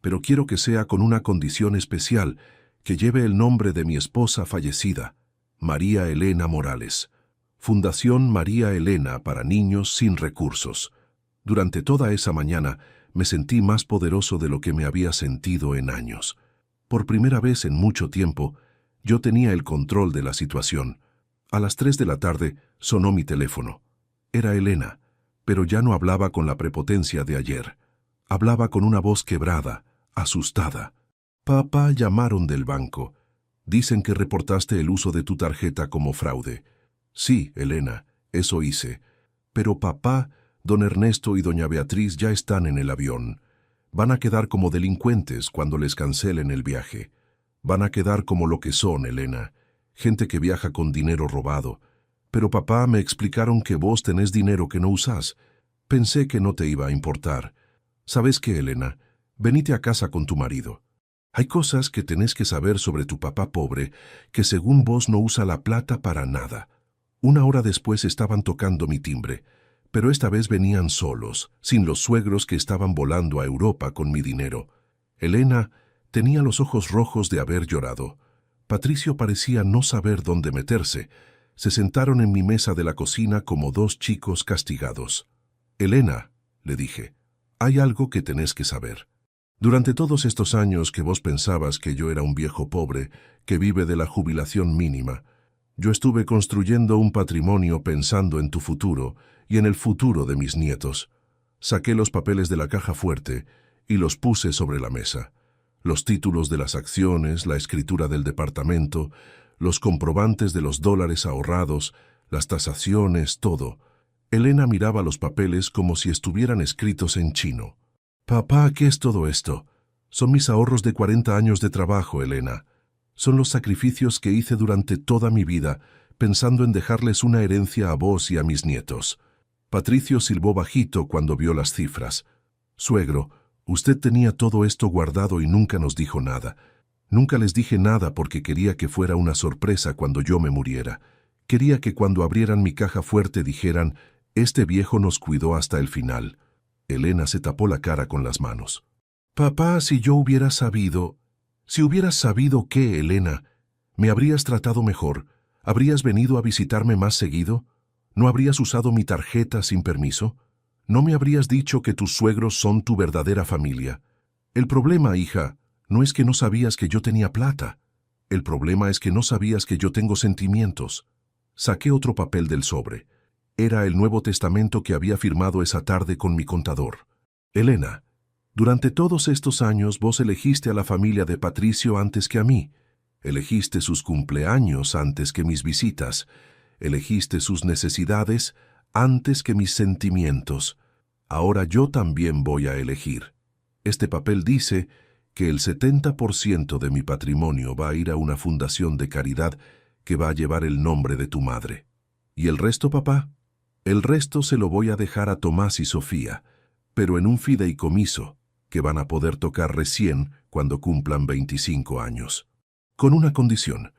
pero quiero que sea con una condición especial, que lleve el nombre de mi esposa fallecida, María Elena Morales. Fundación María Elena para niños sin recursos. Durante toda esa mañana me sentí más poderoso de lo que me había sentido en años. Por primera vez en mucho tiempo, yo tenía el control de la situación. A las 3 de la tarde sonó mi teléfono. Era Elena, pero ya no hablaba con la prepotencia de ayer. Hablaba con una voz quebrada, asustada. Papá, llamaron del banco. Dicen que reportaste el uso de tu tarjeta como fraude. Sí, Elena, eso hice. Pero papá, don Ernesto y doña Beatriz ya están en el avión. Van a quedar como delincuentes cuando les cancelen el viaje. Van a quedar como lo que son, Elena. Gente que viaja con dinero robado. Pero papá, me explicaron que vos tenés dinero que no usás. Pensé que no te iba a importar. ¿Sabes qué, Elena? Venite a casa con tu marido. Hay cosas que tenés que saber sobre tu papá pobre, que según vos no usa la plata para nada. Una hora después estaban tocando mi timbre, pero esta vez venían solos, sin los suegros que estaban volando a Europa con mi dinero. Elena tenía los ojos rojos de haber llorado. Patricio parecía no saber dónde meterse. Se sentaron en mi mesa de la cocina como dos chicos castigados. Elena, le dije, hay algo que tenés que saber. Durante todos estos años que vos pensabas que yo era un viejo pobre que vive de la jubilación mínima, yo estuve construyendo un patrimonio pensando en tu futuro y en el futuro de mis nietos. Saqué los papeles de la caja fuerte y los puse sobre la mesa. Los títulos de las acciones, la escritura del departamento, los comprobantes de los dólares ahorrados, las tasaciones, todo. Elena miraba los papeles como si estuvieran escritos en chino. Papá, ¿qué es todo esto? Son mis ahorros de 40 años de trabajo, Elena. Son los sacrificios que hice durante toda mi vida, pensando en dejarles una herencia a vos y a mis nietos. Patricio silbó bajito cuando vio las cifras. Suegro, usted tenía todo esto guardado y nunca nos dijo nada. Nunca les dije nada porque quería que fuera una sorpresa cuando yo me muriera. Quería que cuando abrieran mi caja fuerte dijeran, este viejo nos cuidó hasta el final. Elena se tapó la cara con las manos. Papá, si yo hubiera sabido... Si hubieras sabido qué, Elena, ¿me habrías tratado mejor? ¿Habrías venido a visitarme más seguido? ¿No habrías usado mi tarjeta sin permiso? ¿No me habrías dicho que tus suegros son tu verdadera familia? El problema, hija, no es que no sabías que yo tenía plata. El problema es que no sabías que yo tengo sentimientos. Saqué otro papel del sobre. Era el Nuevo Testamento que había firmado esa tarde con mi contador. Elena, durante todos estos años vos elegiste a la familia de Patricio antes que a mí. Elegiste sus cumpleaños antes que mis visitas. Elegiste sus necesidades antes que mis sentimientos. Ahora yo también voy a elegir. Este papel dice que el 70% de mi patrimonio va a ir a una fundación de caridad que va a llevar el nombre de tu madre. ¿Y el resto, papá? El resto se lo voy a dejar a Tomás y Sofía, pero en un fideicomiso que van a poder tocar recién cuando cumplan 25 años. Con una condición,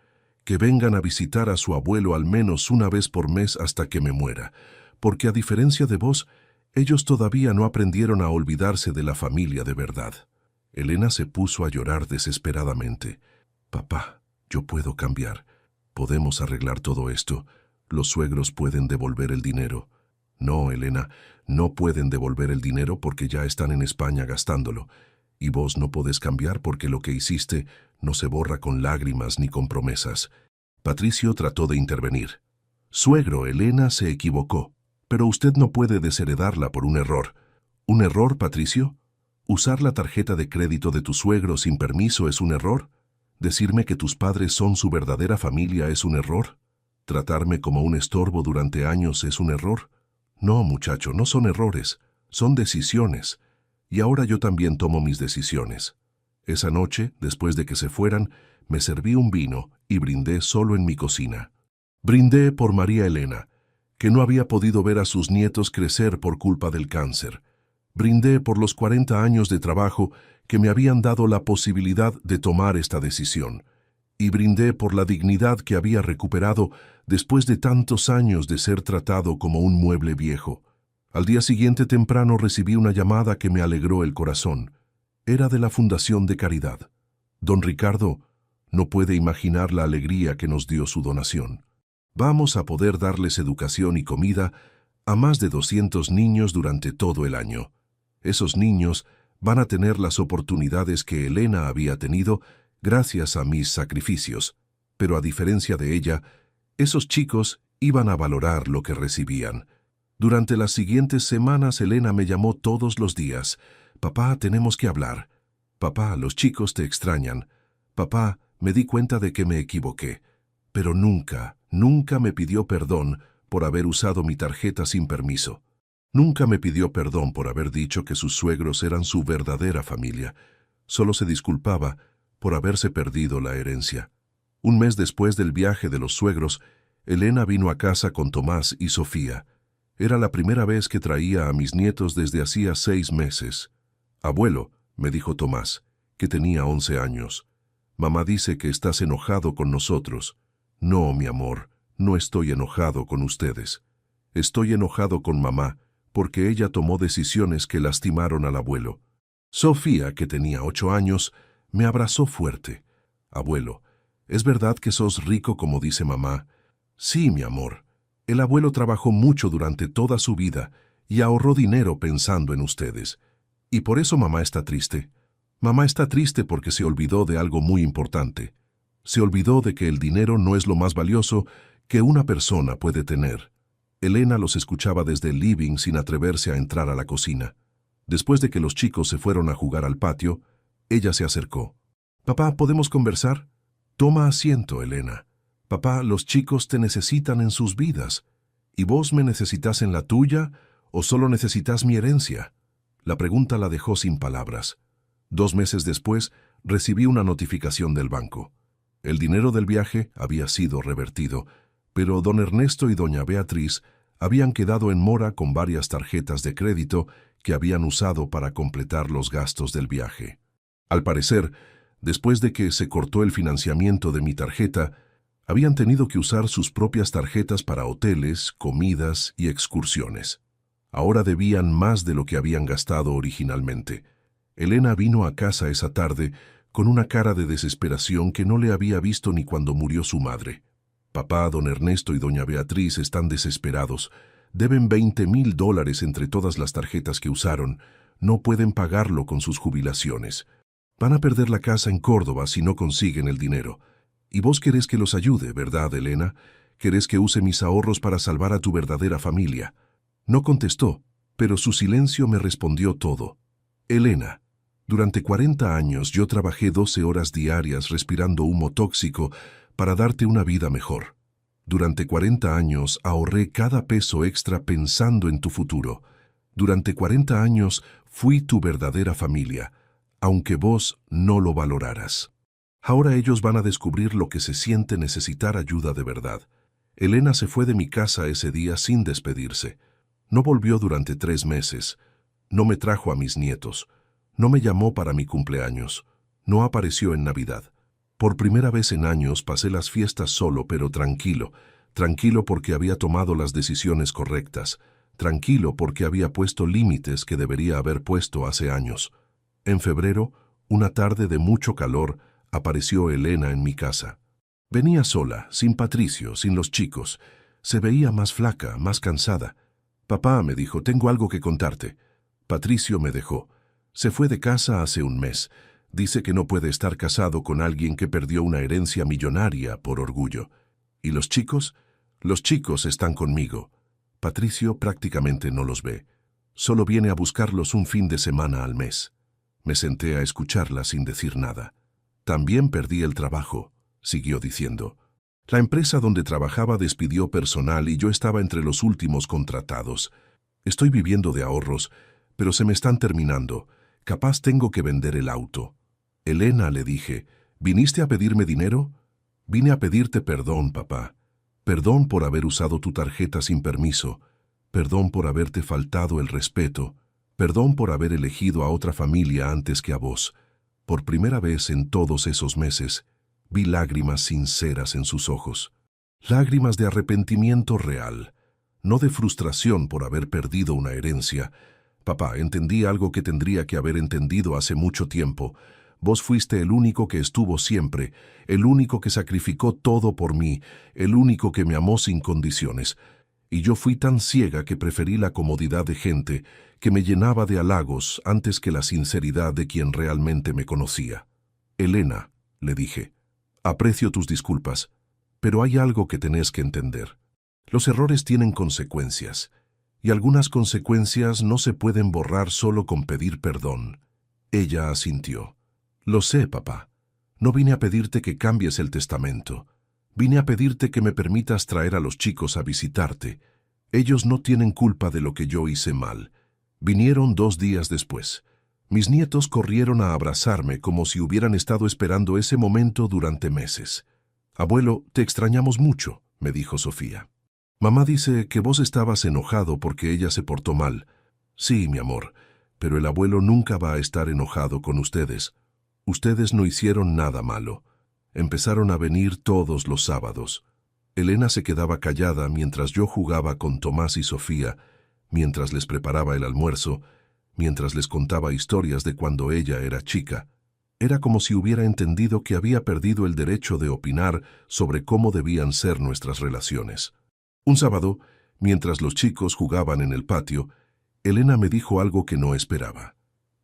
que vengan a visitar a su abuelo al menos una vez por mes hasta que me muera, porque a diferencia de vos, ellos todavía no aprendieron a olvidarse de la familia de verdad. Elena se puso a llorar desesperadamente. Papá, yo puedo cambiar. Podemos arreglar todo esto. Los suegros pueden devolver el dinero. No, Elena, no pueden devolver el dinero porque ya están en España gastándolo. Y vos no podés cambiar porque lo que hiciste no se borra con lágrimas ni con promesas. Patricio trató de intervenir. Suegro, Elena se equivocó, pero usted no puede desheredarla por un error. ¿Un error, Patricio? ¿Usar la tarjeta de crédito de tu suegro sin permiso es un error? ¿Decirme que tus padres son su verdadera familia es un error? ¿Tratarme como un estorbo durante años es un error? No, muchacho, no son errores, son decisiones. Y ahora yo también tomo mis decisiones. Esa noche, después de que se fueran, me serví un vino y brindé solo en mi cocina. Brindé por María Elena, que no había podido ver a sus nietos crecer por culpa del cáncer. Brindé por los 40 años de trabajo que me habían dado la posibilidad de tomar esta decisión. Y brindé por la dignidad que había recuperado después de tantos años de ser tratado como un mueble viejo. Al día siguiente temprano recibí una llamada que me alegró el corazón. Era de la Fundación de Caridad. Don Ricardo no puede imaginar la alegría que nos dio su donación. Vamos a poder darles educación y comida a más de 200 niños durante todo el año. Esos niños van a tener las oportunidades que Elena había tenido gracias a mis sacrificios, pero a diferencia de ella, esos chicos iban a valorar lo que recibían. Durante las siguientes semanas Elena me llamó todos los días. Papá, tenemos que hablar. Papá, los chicos te extrañan. Papá, Me di cuenta de que me equivoqué, pero nunca, nunca me pidió perdón por haber usado mi tarjeta sin permiso. Nunca me pidió perdón por haber dicho que sus suegros eran su verdadera familia. Solo se disculpaba por haberse perdido la herencia. Un mes después del viaje de los suegros, Elena vino a casa con Tomás y Sofía. Era la primera vez que traía a mis nietos desde hacía 6 meses. «Abuelo», me dijo Tomás, que tenía 11 años, «mamá dice que estás enojado con nosotros». «No, mi amor, no estoy enojado con ustedes. Estoy enojado con mamá, porque ella tomó decisiones que lastimaron al abuelo». Sofía, que tenía 8 años, me abrazó fuerte. «Abuelo, ¿es verdad que sos rico como dice mamá?» «Sí, mi amor. El abuelo trabajó mucho durante toda su vida y ahorró dinero pensando en ustedes. Y por eso mamá está triste. Mamá está triste porque se olvidó de algo muy importante. Se olvidó de que el dinero no es lo más valioso que una persona puede tener». Elena los escuchaba desde el living sin atreverse a entrar a la cocina. Después de que los chicos se fueron a jugar al patio, ella se acercó. «Papá, ¿podemos conversar?» «Toma asiento, Elena. Papá, los chicos te necesitan en sus vidas. ¿Y vos me necesitas en la tuya o solo necesitas mi herencia?» La pregunta la dejó sin palabras. 2 meses después, recibí una notificación del banco. El dinero del viaje había sido revertido, pero don Ernesto y doña Beatriz habían quedado en mora con varias tarjetas de crédito que habían usado para completar los gastos del viaje. Al parecer, después de que se cortó el financiamiento de mi tarjeta, habían tenido que usar sus propias tarjetas para hoteles, comidas y excursiones. Ahora debían más de lo que habían gastado originalmente. Elena vino a casa esa tarde con una cara de desesperación que no le había visto ni cuando murió su madre. «Papá, don Ernesto y doña Beatriz están desesperados. Deben $20,000 entre todas las tarjetas que usaron. No pueden pagarlo con sus jubilaciones. Van a perder la casa en Córdoba si no consiguen el dinero. Y vos querés que los ayude, ¿verdad, Elena? Querés que use mis ahorros para salvar a tu verdadera familia». No contestó, pero su silencio me respondió todo. «Elena, durante 40 años yo trabajé 12 horas diarias respirando humo tóxico para darte una vida mejor. Durante 40 años ahorré cada peso extra pensando en tu futuro. Durante 40 años fui tu verdadera familia, aunque vos no lo valoraras. Ahora ellos van a descubrir lo que se siente necesitar ayuda de verdad». Elena se fue de mi casa ese día sin despedirse. No volvió durante 3 meses. No me trajo a mis nietos. No me llamó para mi cumpleaños. No apareció en Navidad. Por primera vez en años pasé las fiestas solo, pero tranquilo. Tranquilo porque había tomado las decisiones correctas. Tranquilo porque había puesto límites que debería haber puesto hace años. En febrero, una tarde de mucho calor, apareció Elena en mi casa. Venía sola, sin Patricio, sin los chicos. Se veía más flaca, más cansada. «Papá», me dijo, «tengo algo que contarte». Patricio me dejó. Se fue de casa hace un mes. Dice que no puede estar casado con alguien que perdió una herencia millonaria por orgullo. ¿Y los chicos? Los chicos están conmigo. Patricio prácticamente no los ve. Solo viene a buscarlos un fin de semana al mes. Me senté a escucharla sin decir nada. «También perdí el trabajo», siguió diciendo. «La empresa donde trabajaba despidió personal y yo estaba entre los últimos contratados. Estoy viviendo de ahorros, pero se me están terminando. Capaz tengo que vender el auto». «Elena», le dije, «¿viniste a pedirme dinero?» «Vine a pedirte perdón, papá. Perdón por haber usado tu tarjeta sin permiso. Perdón por haberte faltado el respeto. Perdón por haber elegido a otra familia antes que a vos». Por primera vez en todos esos meses, vi lágrimas sinceras en sus ojos. Lágrimas de arrepentimiento real, no de frustración por haber perdido una herencia. «Papá, entendí algo que tendría que haber entendido hace mucho tiempo. Vos fuiste el único que estuvo siempre, el único que sacrificó todo por mí, el único que me amó sin condiciones. Y yo fui tan ciega que preferí la comodidad de gente que me llenaba de halagos antes que la sinceridad de quien realmente me conocía». «Elena», le dije, «aprecio tus disculpas, pero hay algo que tenés que entender. Los errores tienen consecuencias, y algunas consecuencias no se pueden borrar solo con pedir perdón». Ella asintió. «Lo sé, papá. No vine a pedirte que cambies el testamento. Vine a pedirte que me permitas traer a los chicos a visitarte. Ellos no tienen culpa de lo que yo hice mal. Vinieron 2 días después. Mis nietos corrieron a abrazarme como si hubieran estado esperando ese momento durante meses. «Abuelo, te extrañamos mucho», me dijo Sofía. «Mamá dice que vos estabas enojado porque ella se portó mal». «Sí, mi amor, pero el abuelo nunca va a estar enojado con ustedes. Ustedes no hicieron nada malo». Empezaron a venir todos los sábados. Elena se quedaba callada mientras yo jugaba con Tomás y Sofía, mientras les preparaba el almuerzo, mientras les contaba historias de cuando ella era chica. Era como si hubiera entendido que había perdido el derecho de opinar sobre cómo debían ser nuestras relaciones. Un sábado, mientras los chicos jugaban en el patio, Elena me dijo algo que no esperaba.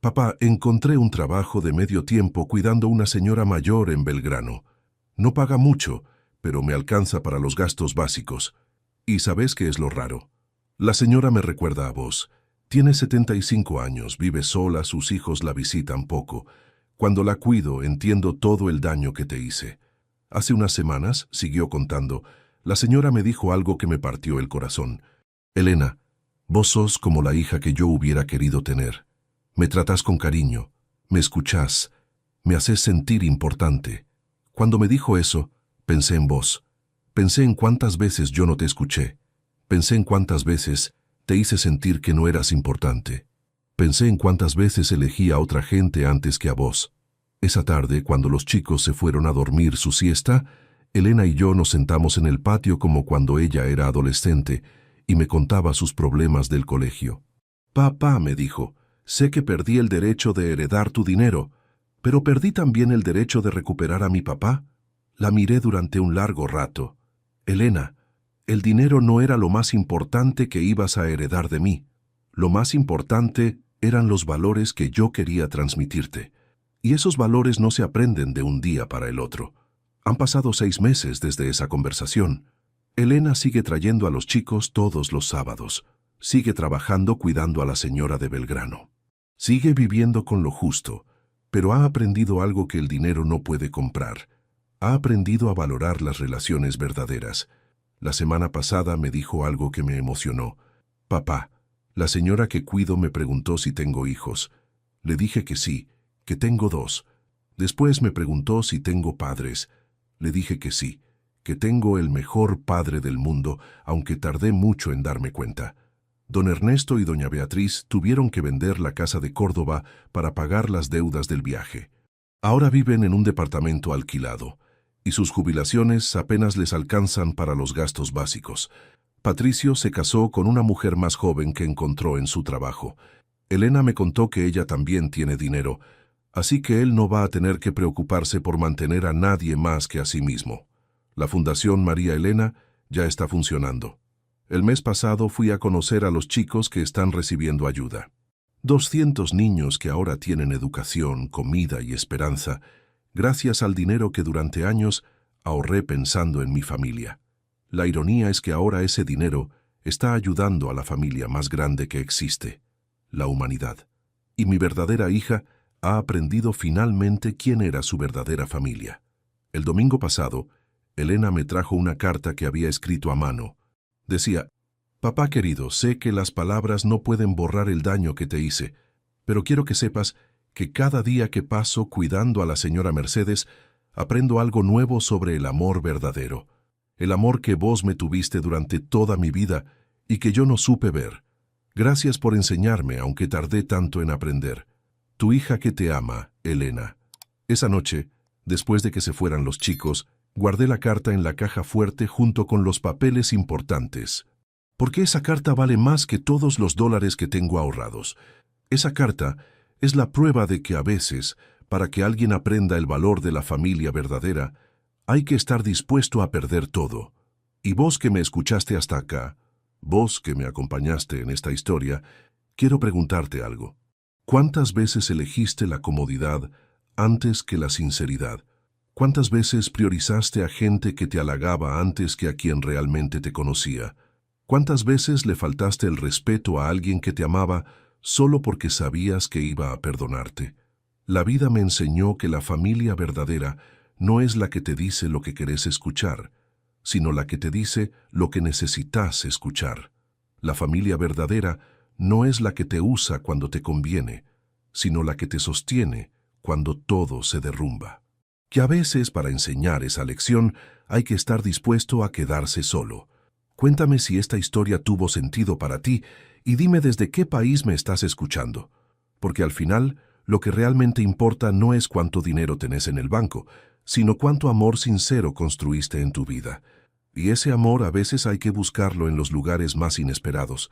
«Papá, encontré un trabajo de medio tiempo cuidando a una señora mayor en Belgrano. No paga mucho, pero me alcanza para los gastos básicos. ¿Y sabes qué es lo raro? La señora me recuerda a vos. Tiene 75 años, vive sola, sus hijos la visitan poco. Cuando la cuido, entiendo todo el daño que te hice. Hace unas semanas», siguió contando, «la señora me dijo algo que me partió el corazón. Elena, vos sos como la hija que yo hubiera querido tener. Me tratás con cariño, me escuchás, me haces sentir importante». Cuando me dijo eso, pensé en vos. Pensé en cuántas veces yo no te escuché. Pensé en cuántas veces te hice sentir que no eras importante. Pensé en cuántas veces elegí a otra gente antes que a vos. Esa tarde, cuando los chicos se fueron a dormir su siesta, Elena y yo nos sentamos en el patio como cuando ella era adolescente y me contaba sus problemas del colegio. «Papá», me dijo, «sé que perdí el derecho de heredar tu dinero, pero perdí también el derecho de recuperar a mi papá». La miré durante un largo rato. «Elena, el dinero no era lo más importante que ibas a heredar de mí. Lo más importante eran los valores que yo quería transmitirte. Y esos valores no se aprenden de un día para el otro». Han pasado 6 meses desde esa conversación. Elena sigue trayendo a los chicos todos los sábados. Sigue trabajando cuidando a la señora de Belgrano. Sigue viviendo con lo justo, pero ha aprendido algo que el dinero no puede comprar. Ha aprendido a valorar las relaciones verdaderas. La semana pasada me dijo algo que me emocionó. «Papá, la señora que cuido me preguntó si tengo hijos. Le dije que sí, que tengo 2. Después me preguntó si tengo padres. Le dije que sí, que tengo el mejor padre del mundo, aunque tardé mucho en darme cuenta. Don Ernesto y doña Beatriz tuvieron que vender la casa de Córdoba para pagar las deudas del viaje. Ahora viven en un departamento alquilado, y sus jubilaciones apenas les alcanzan para los gastos básicos. Patricio se casó con una mujer más joven que encontró en su trabajo. Elena me contó que ella también tiene dinero, así que él no va a tener que preocuparse por mantener a nadie más que a sí mismo. La Fundación María Elena ya está funcionando. El mes pasado fui a conocer a los chicos que están recibiendo ayuda. 200 niños que ahora tienen educación, comida y esperanza, gracias al dinero que durante años ahorré pensando en mi familia. La ironía es que ahora ese dinero está ayudando a la familia más grande que existe, la humanidad. Y mi verdadera hija ha aprendido finalmente quién era su verdadera familia. El domingo pasado, Elena me trajo una carta que había escrito a mano. Decía: «Papá querido, sé que las palabras no pueden borrar el daño que te hice, pero quiero que sepas que cada día que paso cuidando a la señora Mercedes, aprendo algo nuevo sobre el amor verdadero, el amor que vos me tuviste durante toda mi vida y que yo no supe ver. Gracias por enseñarme, aunque tardé tanto en aprender. Tu hija que te ama, Elena». Esa noche, después de que se fueran los chicos, guardé la carta en la caja fuerte junto con los papeles importantes. Porque esa carta vale más que todos los dólares que tengo ahorrados. Esa carta es la prueba de que a veces, para que alguien aprenda el valor de la familia verdadera, hay que estar dispuesto a perder todo. Y vos que me escuchaste hasta acá, vos que me acompañaste en esta historia, quiero preguntarte algo. ¿Cuántas veces elegiste la comodidad antes que la sinceridad? ¿Cuántas veces priorizaste a gente que te halagaba antes que a quien realmente te conocía? ¿Cuántas veces le faltaste el respeto a alguien que te amaba solo porque sabías que iba a perdonarte? La vida me enseñó que la familia verdadera no es la que te dice lo que querés escuchar, sino la que te dice lo que necesitas escuchar. La familia verdadera no es la que te usa cuando te conviene, sino la que te sostiene cuando todo se derrumba. Que a veces para enseñar esa lección hay que estar dispuesto a quedarse solo. Cuéntame si esta historia tuvo sentido para ti y dime desde qué país me estás escuchando. Porque al final, lo que realmente importa no es cuánto dinero tenés en el banco, sino cuánto amor sincero construiste en tu vida. Y ese amor a veces hay que buscarlo en los lugares más inesperados.